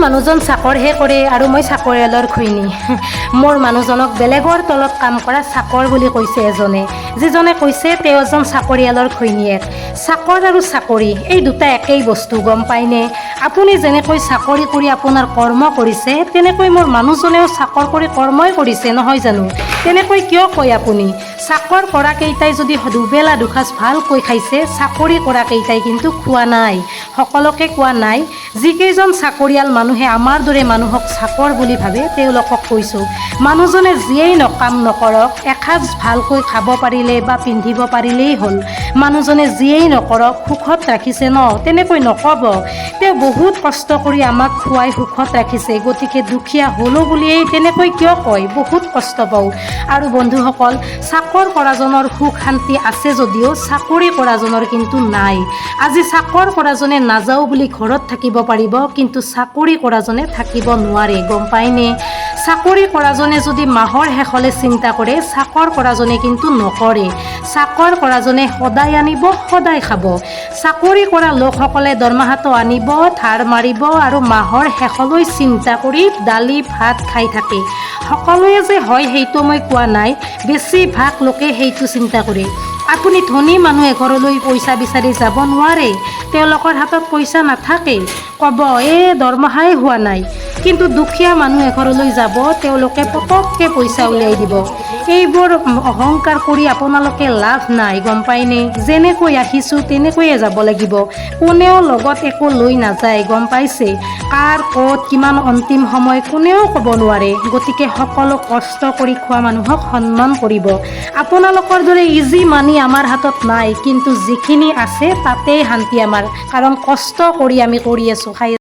মানুহজন চাকৰহে কৰে আৰু মই চাকৰিয়ালৰ ঘৈণী। মোৰ মানুহজনক বেলেগৰ তলত কাম কৰা চাকৰ বুলি কৈছে এজনে, যিজনে কৈছে তেওঁ এজন চাকৰিয়ালৰ ঘৈণীয়েক। চাকৰ আৰু চাকৰি এই দুটা একেই বস্তু, গম পায়নে? আপুনি যেনেকৈ চাকৰি কৰি আপোনাৰ কৰ্ম কৰিছে, তেনেকৈ মোৰ মানুহজনেও চাকৰ কৰি কৰ্মই কৰিছে, নহয় জানো? তেনেকৈ কিয় কয় আপুনি? চাকৰ কৰা কেইটাই যদি দুবেলা দুসাঁজ ভালকৈ খাইছে, চাকৰি কৰা কেইটাই কিন্তু খোৱা নাই। সকলোকে কোৱা নাই, যিকেইজন চাকৰিয়াল মানুহে আমাৰ দৰে মানুহক চাকৰ বুলি ভাবে তেওঁলোকক কৈছোঁ, মানুহজনে যিয়েই কাম নকৰক, এসাঁজ ভালকৈ খাব পাৰিলে বা পিন্ধিব পাৰিলেই হ'ল। মানুহজনে যিয়েই নকৰক, সুখত ৰাখিছে ন, তেনেকৈ নক'ব তেওঁ বহুত কষ্ট কৰি আমাক খুৱাই সুখত ৰাখিছে, গতিকে দুখীয়া হ'লো বুলিয়েই তেনেকৈ কিয় কয়? বহুত কষ্ট পাওঁ। আৰু বন্ধুসকল, চাকৰ কৰাজনৰ সুখ শান্তি আছে যদিও চাকৰি কৰাজনৰ কিন্তু নাই। আজি চাকৰ কৰাজনে নাযাওঁ বুলি ঘৰত থাকিব পাৰিব, কিন্তু চাকৰি কৰাজনে থাকিব নোৱাৰে, গম পায়নে? চাকৰি কৰাজনে যদি মাহৰ শেষলৈ চিন্তা কৰে, চাকৰ কৰাজনে কিন্তু নকৰে। চাকৰ কৰাজনে সদায় আনিব, সদায় খাব। চাকৰি কৰা লোকসকলে দৰমহাটো আনিব, ধাৰ মাৰিব আৰু মাহৰ শেষলৈ চিন্তা কৰি দালি ভাত খাই থাকে। সকলোৱে যে হয় সেইটো মই কোৱা নাই, বেছিভাগ লোকে সেইটো চিন্তা কৰে। আপুনি ধনী মানুহ এঘৰলৈ পইচা বিচাৰি যাব নোৱাৰে, তেওঁলোকৰ হাতত পইচা নাথাকে, ক'ব দৰমহাই হোৱা নাই। কিন্তু দুখীয়া মানুহ এঘৰলৈ যাব, তেওঁলোকে পটককৈ পইচা উলিয়াই দিব। এইবোৰ অহংকাৰ কৰি আপোনালোকে লাভ নাই, গম পায়নে? যেনেকৈ আহিছোঁ তেনেকৈয়ে যাব লাগিব। কোনেও লগত একো লৈ নাযায়, গম পাইছে? কাৰ ক'ত কিমান অন্তিম সময় কোনেও ক'ব নোৱাৰে। গতিকে সকলো কষ্ট কৰি খোৱা মানুহক সন্মান কৰিব। আপোনালোকৰ দৰে ইজি মানি আমাৰ হাতত নাই, কিন্তু যিখিনি আছে তাতেই শান্তি আমাৰ, কাৰণ কষ্ট কৰি আমি কৰি আছোঁ, খাই